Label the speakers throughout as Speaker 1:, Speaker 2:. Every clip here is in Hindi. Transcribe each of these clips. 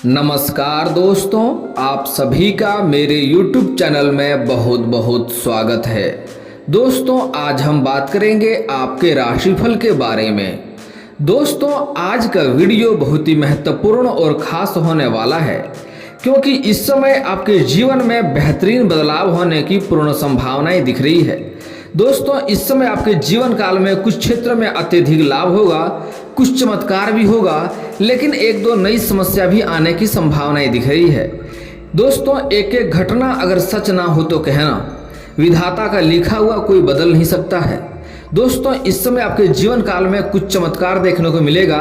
Speaker 1: नमस्कार दोस्तों, आप सभी का मेरे YouTube चैनल में बहुत बहुत स्वागत है। दोस्तों, आज हम बात करेंगे आपके राशिफल के बारे में। दोस्तों, आज का वीडियो बहुत ही महत्वपूर्ण और खास होने वाला है, क्योंकि इस समय आपके जीवन में बेहतरीन बदलाव होने की पूर्ण संभावनाएं दिख रही है। दोस्तों, इस समय आपके जीवन काल में कुछ क्षेत्र में अत्यधिक लाभ होगा, कुछ चमत्कार भी होगा, लेकिन एक दो नई समस्या भी आने की संभावनाएं दिख रही है। दोस्तों, एक एक घटना अगर सच ना हो तो कहना, विधाता का लिखा हुआ कोई बदल नहीं सकता है। दोस्तों, इस समय आपके जीवन काल में कुछ चमत्कार देखने को मिलेगा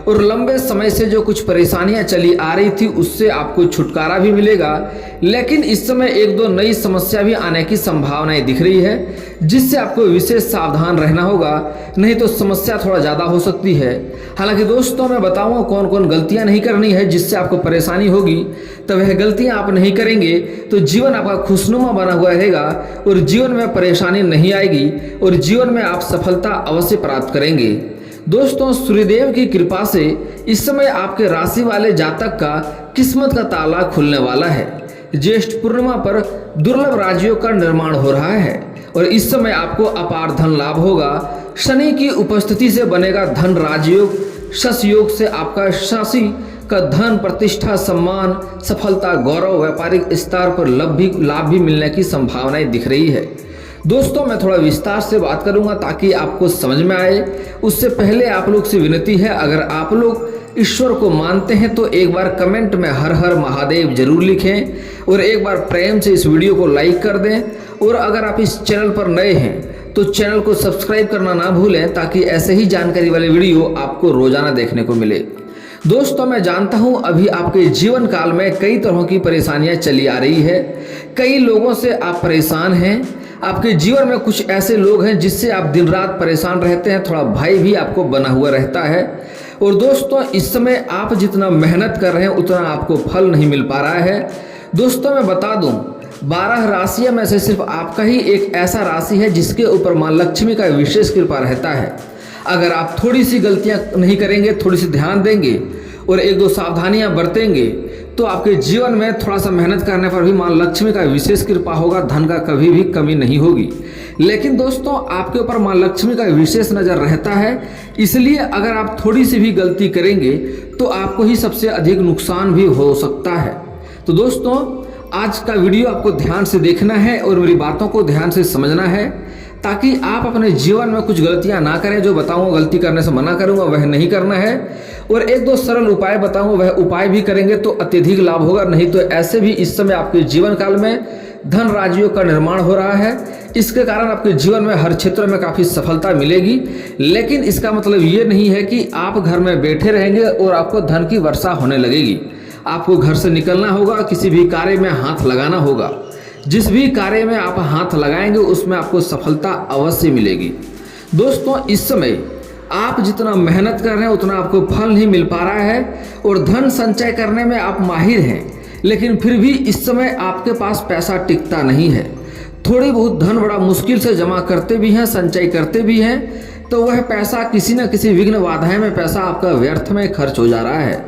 Speaker 1: और लंबे समय से जो कुछ परेशानियां चली आ रही थी उससे आपको छुटकारा भी मिलेगा, लेकिन इस समय एक दो नई समस्या भी आने की संभावनाएं दिख रही है, जिससे आपको विशेष सावधान रहना होगा, नहीं तो समस्या थोड़ा ज़्यादा हो सकती है। हालांकि दोस्तों, मैं बताऊंगा कौन कौन गलतियां नहीं करनी है जिससे आपको परेशानी होगी, तो वह गलतियां आप नहीं करेंगे तो जीवन आपका खुशनुमा बना हुआ रहेगा और जीवन में परेशानी नहीं आएगी और जीवन में आप सफलता अवश्य प्राप्त करेंगे। दोस्तों, सूर्यदेव की कृपा से इस समय आपके राशि वाले जातक का किस्मत का ताला खुलने वाला है। ज्येष्ठ पूर्णिमा पर दुर्लभ राजियों का निर्माण हो रहा है और इस समय आपको अपार धन लाभ होगा। शनि की उपस्थिति से बनेगा धन राजयोग। शश योग से आपका शासी का धन, प्रतिष्ठा, सम्मान, सफलता, गौरव, व्यापारिक स्तर पर लाभ भी मिलने की संभावनाएं दिख रही है। दोस्तों, मैं थोड़ा विस्तार से बात करूंगा ताकि आपको समझ में आए। उससे पहले आप लोग से विनती है, अगर आप लोग ईश्वर को मानते हैं तो एक बार कमेंट में हर हर महादेव जरूर लिखें और एक बार प्रेम से इस वीडियो को लाइक कर दें। और अगर आप इस चैनल पर नए हैं तो चैनल को सब्सक्राइब करना ना भूलें, ताकि ऐसे ही जानकारी वाले वीडियो आपको रोजाना देखने को मिले। दोस्तों, मैं जानता हूं अभी आपके जीवन काल में कई तरह की परेशानियां चली आ रही है। कई लोगों से आप परेशान हैं। आपके जीवन में कुछ ऐसे लोग हैं जिससे आप दिन रात परेशान रहते हैं, थोड़ा भय भी आपको बना हुआ रहता है। और दोस्तों, इस समय आप जितना मेहनत कर रहे हैं उतना आपको फल नहीं मिल पा रहा है। दोस्तों, मैं बता दूं, 12 राशियों में से सिर्फ आपका ही एक ऐसा राशि है जिसके ऊपर मां लक्ष्मी का विशेष कृपा रहता है। अगर आप थोड़ी सी गलतियां नहीं करेंगे, थोड़ी सी ध्यान देंगे और एक दो सावधानियां बरतेंगे तो आपके जीवन में थोड़ा सा मेहनत करने पर भी मां लक्ष्मी का विशेष कृपा होगा, धन का कभी भी कमी नहीं होगी। लेकिन दोस्तों, आपके ऊपर मां लक्ष्मी का विशेष नज़र रहता है, इसलिए अगर आप थोड़ी सी भी गलती करेंगे तो आपको ही सबसे अधिक नुकसान भी हो सकता है। तो दोस्तों, आज का वीडियो आपको ध्यान से देखना है और मेरी बातों को ध्यान से समझना है, ताकि आप अपने जीवन में कुछ गलतियां ना करें। जो बताऊंगा गलती करने से मना करूंगा वह नहीं करना है, और एक दो सरल उपाय बताऊंगा, वह उपाय भी करेंगे तो अत्यधिक लाभ होगा। नहीं तो ऐसे भी इस समय आपके जीवन काल में धन राजियों का निर्माण हो रहा है, इसके कारण आपके जीवन में हर क्षेत्र में काफ़ी सफलता मिलेगी। लेकिन इसका मतलब ये नहीं है कि आप घर में बैठे रहेंगे और आपको धन की वर्षा होने लगेगी। आपको घर से निकलना होगा, किसी भी कार्य में हाथ लगाना होगा। जिस भी कार्य में आप हाथ लगाएंगे उसमें आपको सफलता अवश्य मिलेगी। दोस्तों, इस समय आप जितना मेहनत कर रहे हैं उतना आपको फल नहीं मिल पा रहा है और धन संचय करने में आप माहिर हैं, लेकिन फिर भी इस समय आपके पास पैसा टिकता नहीं है। थोड़ी बहुत धन बड़ा मुश्किल से जमा करते भी हैं, संचय करते भी हैं, तो वह पैसा किसी न किसी विघ्न बाधाएं में पैसा आपका व्यर्थ में खर्च हो जा रहा है।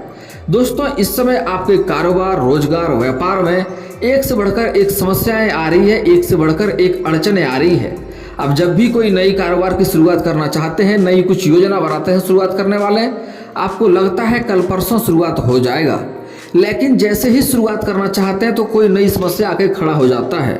Speaker 1: दोस्तों, इस समय आपके कारोबार, रोजगार, व्यापार में एक से बढ़कर एक समस्याएं आ रही है, एक से बढ़कर एक अड़चनें आ रही है। अब जब भी कोई नई कारोबार की शुरुआत करना चाहते हैं, नई कुछ योजना बनाते हैं शुरुआत करने वाले, आपको लगता है कल परसों शुरुआत हो जाएगा, लेकिन जैसे ही शुरुआत करना चाहते हैं तो कोई नई समस्या आके खड़ा हो जाता है।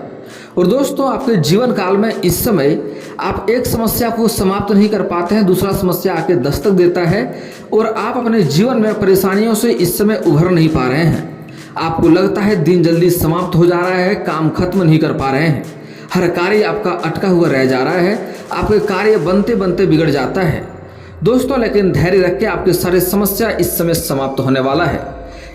Speaker 1: और दोस्तों, आपके जीवन काल में इस समय आप एक समस्या को समाप्त नहीं कर पाते हैं, दूसरा समस्या आके दस्तक देता है और आप अपने जीवन में परेशानियों से इस समय उभर नहीं पा रहे हैं। आपको लगता है दिन जल्दी समाप्त हो जा रहा है, काम खत्म नहीं कर पा रहे हैं, हर कार्य आपका अटका हुआ रह जा रहा है, आपके कार्य बनते बनते बिगड़ जाता है। दोस्तों, लेकिन धैर्य रख के आपके सारे समस्या इस समय समाप्त होने वाला है।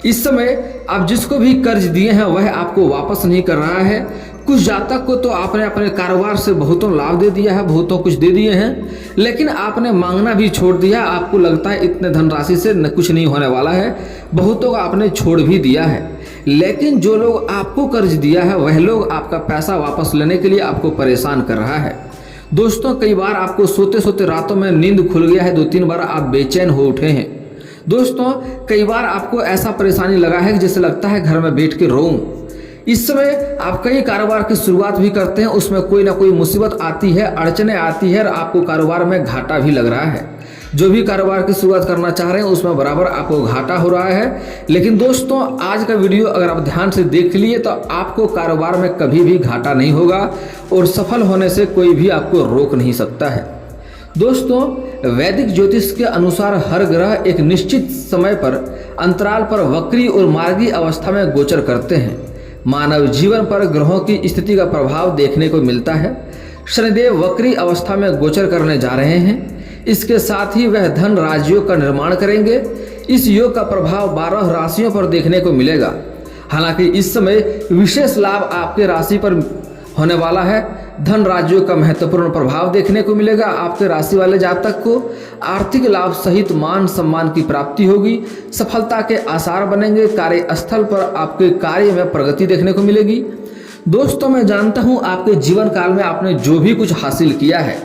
Speaker 1: इस समय आप जिसको भी कर्ज दिए हैं वह आपको वापस नहीं कर रहा है। कुछ जातक को तो आपने अपने कारोबार से बहुतों लाभ दे दिया है, बहुतों कुछ दे दिए हैं, लेकिन आपने मांगना भी छोड़ दिया। आपको लगता है इतने धनराशि से कुछ नहीं होने वाला है, बहुतों का आपने छोड़ भी दिया है। लेकिन जो लोग आपको कर्ज दिया है वह लोग आपका पैसा वापस लेने के लिए आपको परेशान कर रहा है। दोस्तों, कई बार आपको सोते सोते रातों में नींद खुल गया है, 2-3 बार आप बेचैन हो उठे हैं। दोस्तों कई बार आपको ऐसा परेशानी लगा है कि जैसे लगता है घर में बैठ के रोऊं। इस समय आप कई कारोबार की शुरुआत भी करते हैं, उसमें कोई ना कोई मुसीबत आती है, अड़चने आती है और आपको कारोबार में घाटा भी लग रहा है। जो भी कारोबार की शुरुआत करना चाह रहे हैं उसमें बराबर आपको घाटा हो रहा है। लेकिन दोस्तों आज का वीडियो अगर आप ध्यान से देख लिए तो आपको कारोबार में कभी भी घाटा नहीं होगा और सफल होने से कोई भी आपको रोक नहीं सकता है। दोस्तों वैदिक ज्योतिष के अनुसार हर ग्रह एक निश्चित समय पर अंतराल पर वक्री और मार्गी अवस्था में गोचर करते हैं। मानव जीवन पर ग्रहों की स्थिति का प्रभाव देखने को मिलता है। शनिदेव वक्री अवस्था में गोचर करने जा रहे हैं। इसके साथ ही वह धन राजयोग का निर्माण करेंगे। इस योग का प्रभाव 12 राशियों पर देखने को मिलेगा। हालांकि इस समय विशेष लाभ आपके राशि पर होने वाला है। धन राजयोग का महत्वपूर्ण प्रभाव देखने को मिलेगा। आपके राशि वाले जातक को आर्थिक लाभ सहित मान सम्मान की प्राप्ति होगी। सफलता के आसार बनेंगे। कार्यस्थल पर आपके कार्य में प्रगति देखने को मिलेगी। दोस्तों मैं जानता हूं आपके जीवन काल में आपने जो भी कुछ हासिल किया है,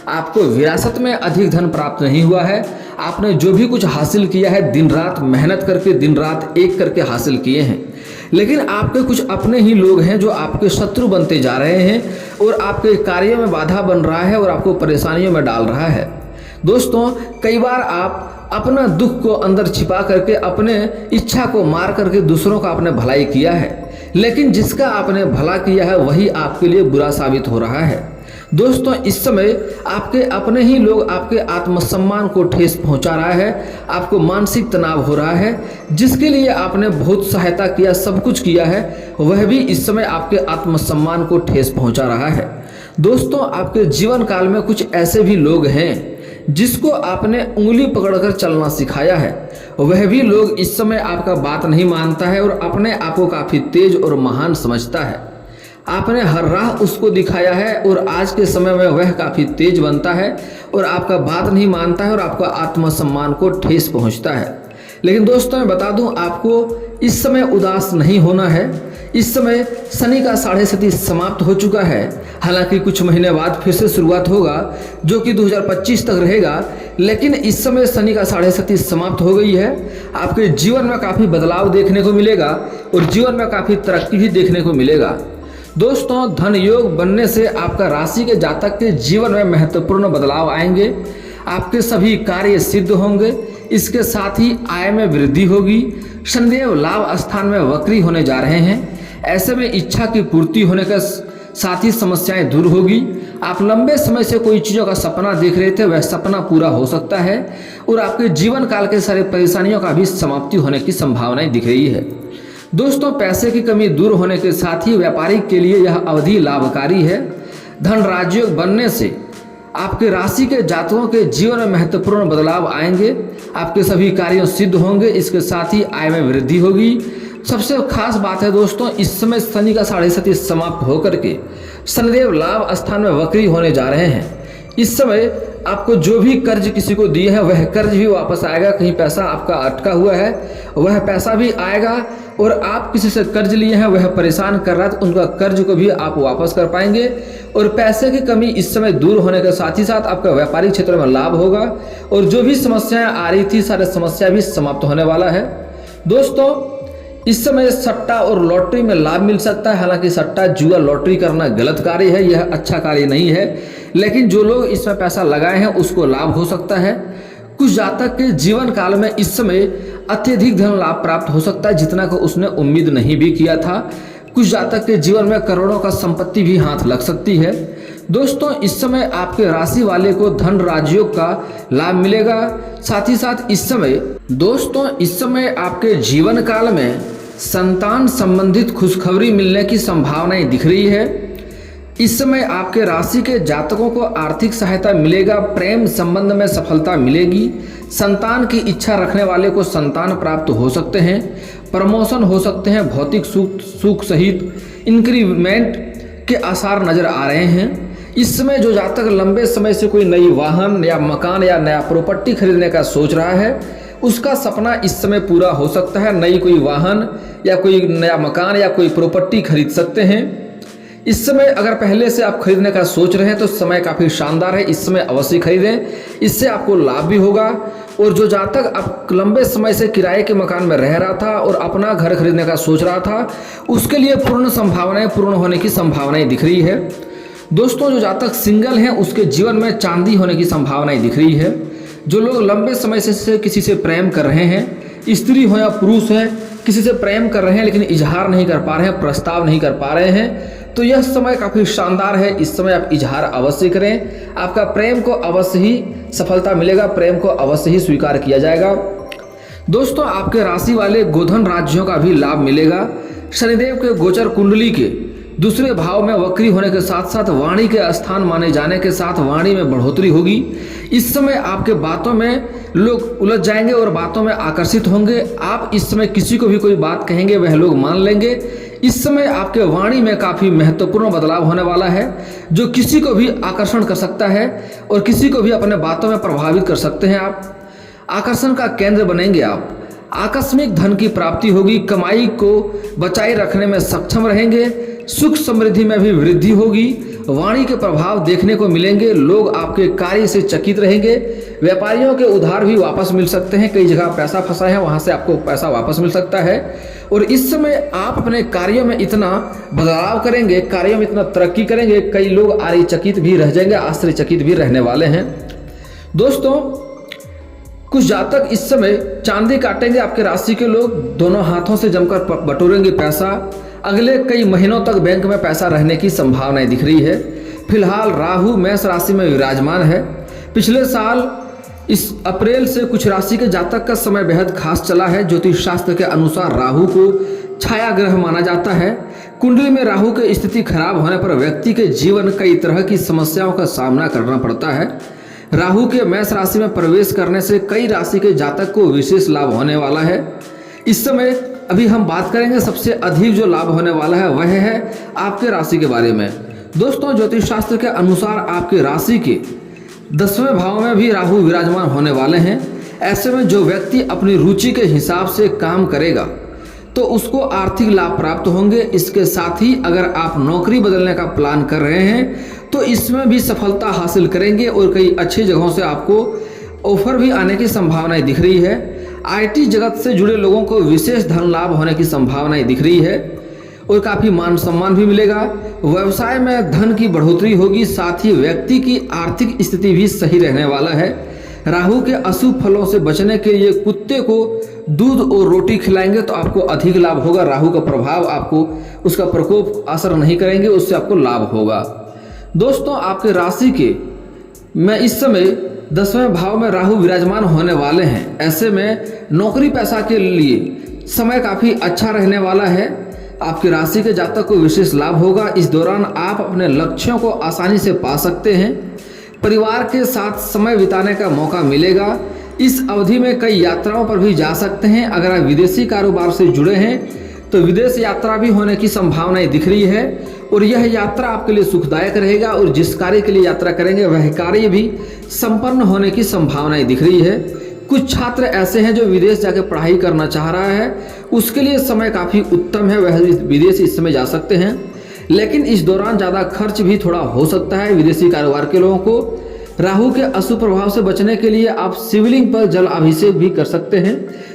Speaker 1: आपको विरासत में अधिक धन प्राप्त नहीं हुआ है। आपने जो भी कुछ हासिल किया है दिन रात मेहनत करके, दिन रात एक करके हासिल किए हैं। लेकिन आपके कुछ अपने ही लोग हैं जो आपके शत्रु बनते जा रहे हैं और आपके कार्यों में बाधा बन रहा है और आपको परेशानियों में डाल रहा है। दोस्तों कई बार आप अपना दुख को अंदर छिपा करके, अपने इच्छा को मार करके दूसरों का आपने भलाई किया है, लेकिन जिसका आपने भला किया है वही आपके लिए बुरा साबित हो रहा है। दोस्तों इस समय आपके अपने ही लोग आपके आत्मसम्मान को ठेस पहुंचा रहा है। आपको मानसिक तनाव हो रहा है। जिसके लिए आपने बहुत सहायता किया, सब कुछ किया है, वह भी इस समय आपके आत्मसम्मान को ठेस पहुंचा रहा है। दोस्तों आपके जीवन काल में कुछ ऐसे भी लोग हैं जिसको आपने उंगली पकड़कर चलना सिखाया है। वह भी लोग इस समय आपका बात नहीं मानता है और अपने आप को काफ़ी तेज और महान समझता है। आपने हर राह उसको दिखाया है और आज के समय में वह काफ़ी तेज बनता है और आपका बात नहीं मानता है और आपका आत्मसम्मान को ठेस पहुंचता है। लेकिन दोस्तों मैं बता दूं आपको इस समय उदास नहीं होना है। इस समय शनि का 6.5 समाप्त हो चुका है। हालांकि कुछ महीने बाद फिर से शुरुआत होगा जो कि 2025 तक रहेगा। लेकिन इस समय शनि का 6.5 समाप्त हो गई है। आपके जीवन में काफ़ी बदलाव देखने को मिलेगा और जीवन में काफ़ी तरक्की भी देखने को मिलेगा। दोस्तों धन योग बनने से आपका राशि के जातक के जीवन में महत्वपूर्ण बदलाव आएंगे। आपके सभी कार्य सिद्ध होंगे। इसके साथ ही आय में वृद्धि होगी। शनिदेव लाभ स्थान में वक्री होने जा रहे हैं। ऐसे में इच्छा की पूर्ति होने के साथ ही समस्याएं दूर होगी। आप लंबे समय से कोई चीज़ों का सपना देख रहे थे, वह सपना पूरा हो सकता है और आपके जीवन काल के सारे परेशानियों का भी समाप्ति होने की संभावनाएं दिख रही है। दोस्तों पैसे की कमी दूर होने के साथ ही व्यापारी के लिए यह अवधि लाभकारी है। धन राजयोग बनने से आपके राशि के जातकों के जीवन में महत्वपूर्ण बदलाव आएंगे। आपके सभी कार्यों सिद्ध होंगे। इसके साथ ही आय में वृद्धि होगी। सबसे खास बात है दोस्तों इस समय शनि का 6.5 समाप्त होकर के शनिदेव लाभ स्थान में वक्री होने जा रहे हैं। इस समय आपको जो भी कर्ज किसी को दिए हैं वह कर्ज भी वापस आएगा। कहीं पैसा आपका अटका हुआ है वह पैसा भी आएगा और आप किसी से कर्ज लिए हैं वह परेशान कर रहा है तो उनका कर्ज को भी आप वापस कर पाएंगे और पैसे की कमी इस समय दूर होने के साथ ही साथ आपका व्यापारिक क्षेत्र में लाभ होगा और जो भी समस्याएं आ रही थी सारे समस्या भी समाप्त होने वाला है। दोस्तों इस समय सट्टा और लॉटरी में लाभ मिल सकता है। हालांकि सट्टा जुआ लॉटरी करना गलत कार्य है, यह अच्छा कार्य नहीं है। लेकिन जो लोग इसमें पैसा लगाए हैं उसको लाभ हो सकता है। कुछ जातक के जीवन काल में इस समय अत्यधिक धन लाभ प्राप्त हो सकता है जितना को उसने उम्मीद नहीं भी किया था। कुछ जातक के जीवन में करोड़ों का संपत्ति भी हाथ लग सकती है। दोस्तों इस समय आपके राशि वाले को धन राजयोग का लाभ मिलेगा। साथ ही साथ इस समय आपके जीवन काल में संतान संबंधित खुशखबरी मिलने की संभावनाएं दिख रही है। इस समय आपके राशि के जातकों को आर्थिक सहायता मिलेगा। प्रेम संबंध में सफलता मिलेगी। संतान की इच्छा रखने वाले को संतान प्राप्त हो सकते हैं। प्रमोशन हो सकते हैं। भौतिक सुख सहित इंक्रीमेंट के आसार नजर आ रहे हैं। इस समय जो जातक लंबे समय से कोई नई वाहन या मकान या नया प्रॉपर्टी खरीदने का सोच रहा है उसका सपना इस समय पूरा हो सकता है। नई कोई वाहन या कोई नया मकान या कोई प्रॉपर्टी खरीद सकते हैं। इस समय अगर पहले से आप खरीदने का सोच रहे हैं तो समय काफ़ी शानदार है, इस समय अवश्य खरीदें, इससे आपको लाभ भी होगा। और जो जातक आप लंबे समय से किराए के मकान में रह रहा था और अपना घर खरीदने का सोच रहा था, उसके लिए पूर्ण होने की संभावनाएं दिख रही है। दोस्तों, जो जातक सिंगल हैं उसके जीवन में चांदी होने की संभावनाएं दिख रही है। जो लोग लंबे समय से किसी से प्रेम कर रहे हैं, स्त्री हो या पुरुष है, किसी से प्रेम कर रहे हैं लेकिन इजहार नहीं कर पा रहे हैं, प्रस्ताव नहीं कर पा रहे हैं, तो यह समय काफ़ी शानदार है। इस समय आप इजहार अवश्य करें, आपका प्रेम को अवश्य ही सफलता मिलेगा, प्रेम को अवश्य ही स्वीकार किया जाएगा। दोस्तों, आपके राशि वाले गोधन राज्यों का भी लाभ मिलेगा। शनिदेव के गोचर कुंडली के दूसरे भाव में वक्री होने के साथ साथ वाणी के स्थान माने जाने के साथ वाणी में बढ़ोतरी होगी। इस समय आपके बातों में लोग उलझ जाएंगे और बातों में आकर्षित होंगे। आप इस समय किसी को भी कोई बात कहेंगे वह लोग मान लेंगे। इस समय आपके वाणी में काफ़ी महत्वपूर्ण बदलाव होने वाला है, जो किसी को भी आकर्षण कर सकता है और किसी को भी अपने बातों में प्रभावित कर सकते हैं। आप आकर्षण का केंद्र बनेंगे। आप आकस्मिक धन की प्राप्ति होगी, कमाई को बचाए रखने में सक्षम रहेंगे, सुख समृद्धि में भी वृद्धि होगी, वाणी के प्रभाव देखने को मिलेंगे, लोग आपके कार्य से चकित रहेंगे। व्यापारियों के उधार भी वापस मिल सकते हैं, कई जगह पैसा फंसा है वहां से आपको पैसा वापस मिल सकता है। और इस समय आप अपने कार्यों में इतना बदलाव करेंगे, कार्यों में इतना तरक्की करेंगे, कई लोग आश्चर्यचकित भी रह जाएंगे, आश्चर्यचकित भी रहने वाले हैं। दोस्तों, कुछ जातक इस समय चांदी काटेंगे। आपके राशि के लोग दोनों हाथों से जमकर बटोरेंगे पैसा। अगले कई महीनों तक बैंक में पैसा रहने की संभावनाएं दिख रही है। फिलहाल राहु मेष राशि में विराजमान है। पिछले साल इस अप्रैल से कुछ राशि के जातक का समय बेहद खास चला है। ज्योतिष शास्त्र के अनुसार राहु को छाया ग्रह माना जाता है। कुंडली में राहु की स्थिति खराब होने पर व्यक्ति के जीवन कई तरह की समस्याओं का सामना करना पड़ता है। राहु के मेष राशि में प्रवेश करने से कई राशि के जातक को विशेष लाभ होने वाला है। इस समय अभी हम बात करेंगे सबसे अधिक जो लाभ होने वाला है वह है आपके राशि के बारे में। दोस्तों, ज्योतिष शास्त्र के अनुसार आपके राशि के 10वें भाव में भी राहु विराजमान होने वाले हैं। ऐसे में जो व्यक्ति अपनी रुचि के हिसाब से काम करेगा तो उसको आर्थिक लाभ प्राप्त होंगे। इसके साथ ही अगर आप नौकरी बदलने का प्लान कर रहे हैं तो इसमें भी सफलता हासिल करेंगे और कई अच्छी जगहों से आपको ऑफर भी आने की संभावनाएं दिख रही है। आईटी जगत से जुड़े लोगों को विशेष धन लाभ होने की संभावनाएं दिख रही है और काफ़ी मान सम्मान भी मिलेगा। व्यवसाय में धन की बढ़ोतरी होगी, साथ ही व्यक्ति की आर्थिक स्थिति भी सही रहने वाला है। राहु के अशुभ फलों से बचने के लिए कुत्ते को दूध और रोटी खिलाएंगे तो आपको अधिक लाभ होगा। राहु का प्रभाव आपको, उसका प्रकोप असर नहीं करेंगे, उससे आपको लाभ होगा। दोस्तों, आपके राशि के में इस समय 10वें भाव में राहु विराजमान होने वाले हैं। ऐसे में नौकरी पैसा के लिए समय काफ़ी अच्छा रहने वाला है। आपकी राशि के जातक को विशेष लाभ होगा। इस दौरान आप अपने लक्ष्यों को आसानी से पा सकते हैं। परिवार के साथ समय बिताने का मौका मिलेगा। इस अवधि में कई यात्राओं पर भी जा सकते हैं। अगर आप विदेशी कारोबार से जुड़े हैं तो विदेश यात्रा भी होने की संभावनाएं दिख रही है और यह यात्रा आपके लिए सुखदायक रहेगा और जिस कार्य के लिए यात्रा करेंगे वह कार्य भी संपन्न होने की संभावनाएं दिख रही है। कुछ छात्र ऐसे हैं जो विदेश जाकर पढ़ाई करना चाह रहा है, उसके लिए समय काफ़ी उत्तम है, वह विदेश इस समय जा सकते हैं। लेकिन इस दौरान ज़्यादा खर्च भी थोड़ा हो सकता है विदेशी कारोबार के लोगों को। राहु के अशुभ प्रभाव से बचने के लिए आप शिवलिंग पर जल अभिषेक भी कर सकते हैं।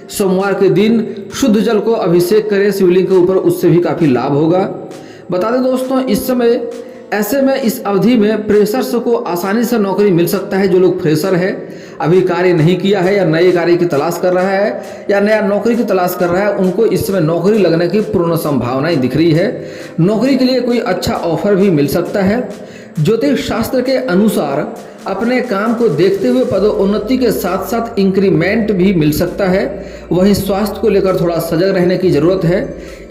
Speaker 1: सोमवार के दिन शुद्ध जल को अभिषेक करें शिवलिंग के ऊपर, उससे भी काफ़ी लाभ होगा। बता दें दोस्तों, इस समय ऐसे में इस अवधि में फ्रेशर्स को आसानी से नौकरी मिल सकता है। जो लोग फ्रेशर है, अभी कार्य नहीं किया है या नए कार्य की तलाश कर रहा है या नया नौकरी की तलाश कर रहा है, उनको इस समय नौकरी लगने की पूर्ण संभावनाएं दिख रही है। नौकरी के लिए कोई अच्छा ऑफर भी मिल सकता है। ज्योतिष शास्त्र के अनुसार अपने काम को देखते हुए पदोन्नति के साथ साथ इंक्रीमेंट भी मिल सकता है। वहीं स्वास्थ्य को लेकर थोड़ा सजग रहने की जरूरत है।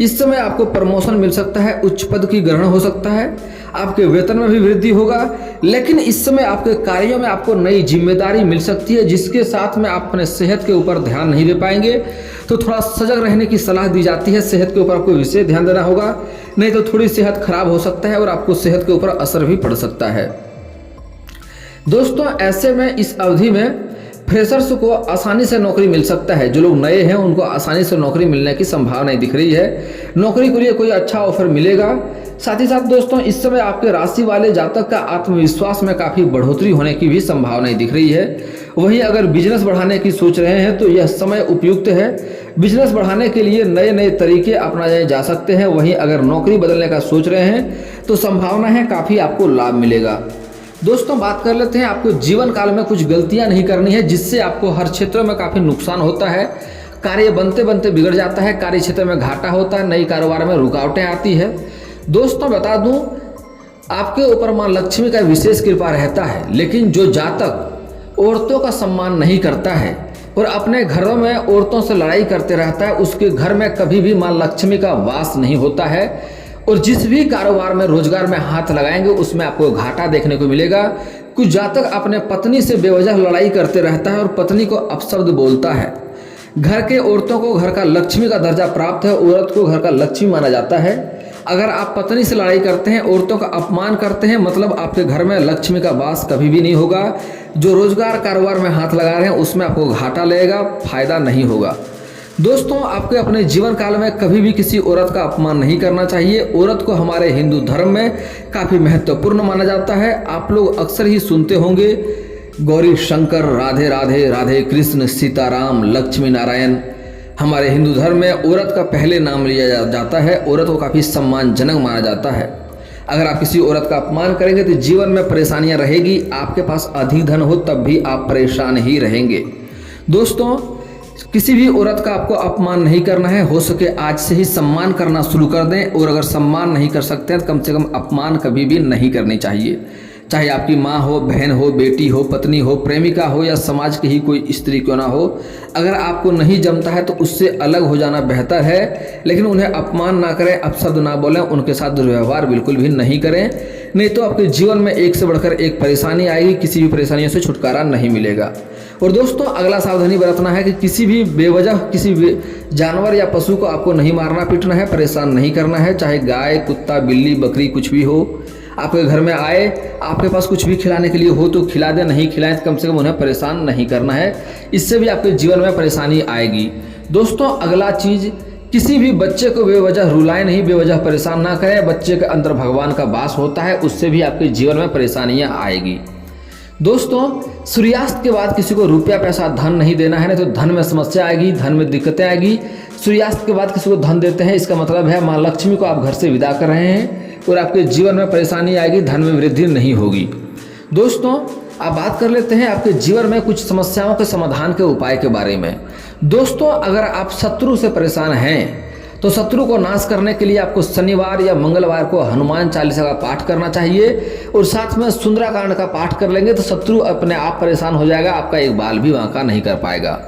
Speaker 1: इस समय आपको प्रमोशन मिल सकता है, उच्च पद की ग्रहण हो सकता है, आपके वेतन में भी वृद्धि होगा। लेकिन इस समय आपके कार्यों में आपको नई जिम्मेदारी मिल सकती है, जिसके साथ में आप अपने सेहत के ऊपर ध्यान नहीं दे पाएंगे, तो थोड़ा सजग रहने की सलाह दी जाती है। सेहत के ऊपर आपको विशेष ध्यान देना होगा, नहीं तो थोड़ी सेहत खराब हो सकता है और आपको सेहत के ऊपर असर भी पड़ सकता है। दोस्तों, ऐसे में इस अवधि में फ्रेशर्स को आसानी से नौकरी मिल सकता है। जो लोग नए हैं उनको आसानी से नौकरी मिलने की संभावनाएं दिख रही है। नौकरी के लिए कोई अच्छा ऑफर मिलेगा। साथ ही साथ दोस्तों इस समय आपके राशि वाले जातक का आत्मविश्वास में काफ़ी बढ़ोतरी होने की भी संभावनाएं दिख रही है। वहीं अगर बिजनेस बढ़ाने की सोच रहे हैं तो यह समय उपयुक्त है। बिजनेस बढ़ाने के लिए नए नए तरीके अपनाए जा सकते हैं। वहीं अगर नौकरी बदलने का सोच रहे हैं तो संभावना है काफ़ी आपको लाभ मिलेगा। दोस्तों बात कर लेते हैं, आपको जीवन काल में कुछ गलतियां नहीं करनी है जिससे आपको हर क्षेत्र में काफ़ी नुकसान होता है। कार्य बनते बनते बिगड़ जाता है, कार्य क्षेत्र में घाटा होता है, नई कारोबार में रुकावटें आती है। दोस्तों बता दूं, आपके ऊपर मां लक्ष्मी का विशेष कृपा रहता है, लेकिन जो जातक औरतों का सम्मान नहीं करता है और अपने घरों में औरतों से लड़ाई करते रहता है, उसके घर में कभी भी मां लक्ष्मी का वास नहीं होता है। और जिस भी कारोबार में रोजगार में हाथ लगाएंगे उसमें आपको घाटा देखने को मिलेगा। कुछ जातक अपने पत्नी से बेवजह लड़ाई करते रहता है और पत्नी को अपशब्द बोलता है। घर के औरतों को घर का लक्ष्मी का दर्जा प्राप्त है, औरत को घर का लक्ष्मी माना जाता है। अगर आप पत्नी से लड़ाई करते हैं, औरतों का अपमान करते हैं, मतलब आपके घर में लक्ष्मी का वास कभी भी नहीं होगा। जो रोजगार कारोबार में हाथ लगा रहे हैं उसमें आपको घाटा लगेगा, फायदा नहीं होगा। दोस्तों आपके अपने जीवन काल में कभी भी किसी औरत का अपमान नहीं करना चाहिए। औरत को हमारे हिंदू धर्म में काफ़ी महत्वपूर्ण माना जाता है। आप लोग अक्सर ही सुनते होंगे गौरी शंकर, राधे राधे, राधे कृष्ण, सीताराम, लक्ष्मी नारायण। हमारे हिंदू धर्म में औरत का पहले नाम लिया जाता है। औरत को काफ़ी सम्मानजनक माना जाता है। अगर आप किसी औरत का अपमान करेंगे तो जीवन में परेशानियां रहेगी। आपके पास अधिक धन हो तब भी आप परेशान ही रहेंगे। दोस्तों किसी भी औरत का आपको अपमान नहीं करना है। हो सके आज से ही सम्मान करना शुरू कर दें, और अगर सम्मान नहीं कर सकते हैं तो कम से कम अपमान कभी भी नहीं करनी चाहिए। चाहे आपकी माँ हो, बहन हो, बेटी हो, पत्नी हो, प्रेमिका हो या समाज की ही कोई स्त्री क्यों ना हो, अगर आपको नहीं जमता है तो उससे अलग हो जाना बेहतर है। लेकिन उन्हें अपमान ना करें, अपशब्द ना बोलें, उनके साथ दुर्व्यवहार बिल्कुल भी नहीं करें, नहीं तो आपके जीवन में एक से बढ़कर एक परेशानी आएगी। किसी भी परेशानियों से छुटकारा नहीं मिलेगा। और दोस्तों अगला सावधानी बरतना है कि किसी भी बेवजह किसी जानवर या पशु को आपको नहीं मारना पीटना है, परेशान नहीं करना है। चाहे गाय, कुत्ता, बिल्ली, बकरी कुछ भी हो, आपके घर में आए, आपके पास कुछ भी खिलाने के लिए हो तो खिला दें, नहीं खिलाएं तो कम से कम उन्हें परेशान नहीं करना है। इससे भी आपके जीवन में परेशानी आएगी। दोस्तों अगला चीज़, किसी भी बच्चे को बेवजह रुलाएं नहीं, बेवजह परेशान ना करें। बच्चे के अंदर भगवान का वास होता है, उससे भी आपके जीवन में परेशानियां आएगी। दोस्तों सूर्यास्त के बाद किसी को रुपया पैसा धन नहीं देना है, नहीं तो धन में समस्या आएगी, धन में दिक्कतें आएगी। सूर्यास्त के बाद किसी को धन देते हैं, इसका मतलब है माँ लक्ष्मी को आप घर से विदा कर रहे हैं और आपके जीवन में परेशानी आएगी, धन में वृद्धि नहीं होगी। दोस्तों आप बात कर लेते हैं आपके जीवन में कुछ समस्याओं के समाधान के उपाय के बारे में। दोस्तों अगर आप शत्रु से परेशान हैं तो शत्रु को नाश करने के लिए आपको शनिवार या मंगलवार को हनुमान चालीसा का पाठ करना चाहिए, और साथ में सुंदराकांड का पाठ कर लेंगे तो शत्रु अपने आप परेशान हो जाएगा, आपका एक बाल भी वांका नहीं कर पाएगा।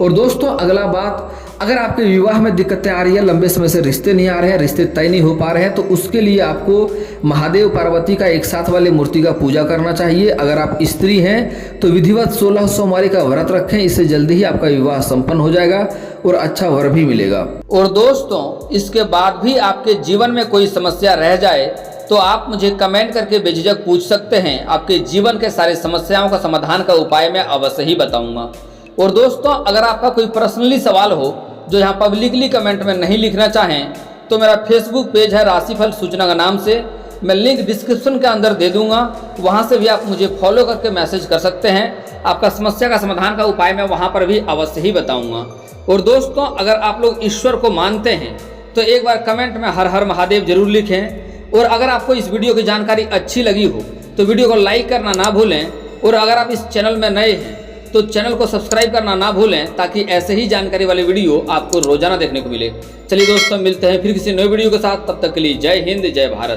Speaker 1: और दोस्तों अगला बात, अगर आपके विवाह में दिक्कतें आ रही है, लंबे समय से रिश्ते नहीं आ रहे हैं, रिश्ते तय नहीं हो पा रहे हैं, तो उसके लिए आपको महादेव पार्वती का एक साथ वाली मूर्ति का पूजा करना चाहिए। अगर आप स्त्री हैं तो विधिवत 16 सोमवारी का व्रत रखें, इससे जल्दी ही आपका विवाह संपन्न हो जाएगा और अच्छा वर भी मिलेगा।
Speaker 2: और दोस्तों इसके बाद भी आपके जीवन में कोई समस्या रह जाए तो आप मुझे कमेंट करके बेझिझक पूछ सकते हैं। आपके जीवन के सारे समस्याओं का समाधान का उपाय मैं अवश्य ही बताऊंगा। और दोस्तों अगर आपका कोई पर्सनली सवाल हो जो यहाँ पब्लिकली कमेंट में नहीं लिखना चाहें तो मेरा फेसबुक पेज है राशिफल सूचना का नाम से, मैं लिंक डिस्क्रिप्शन के अंदर दे दूंगा, वहाँ से भी आप मुझे फॉलो करके मैसेज कर सकते हैं। आपका समस्या का समाधान का उपाय मैं वहाँ पर भी अवश्य ही बताऊँगा। और दोस्तों अगर आप लोग ईश्वर को मानते हैं तो एक बार कमेंट में हर हर महादेव जरूर लिखें। और अगर आपको इस वीडियो की जानकारी अच्छी लगी हो तो वीडियो को लाइक करना ना भूलें, और अगर आप इस चैनल में नए हैं तो चैनल को सब्सक्राइब करना ना भूलें, ताकि ऐसे ही जानकारी वाले वीडियो आपको रोजाना देखने को मिले। चलिए दोस्तों मिलते हैं फिर किसी नए वीडियो के साथ, तब तक के लिए जय हिंद, जय भारत।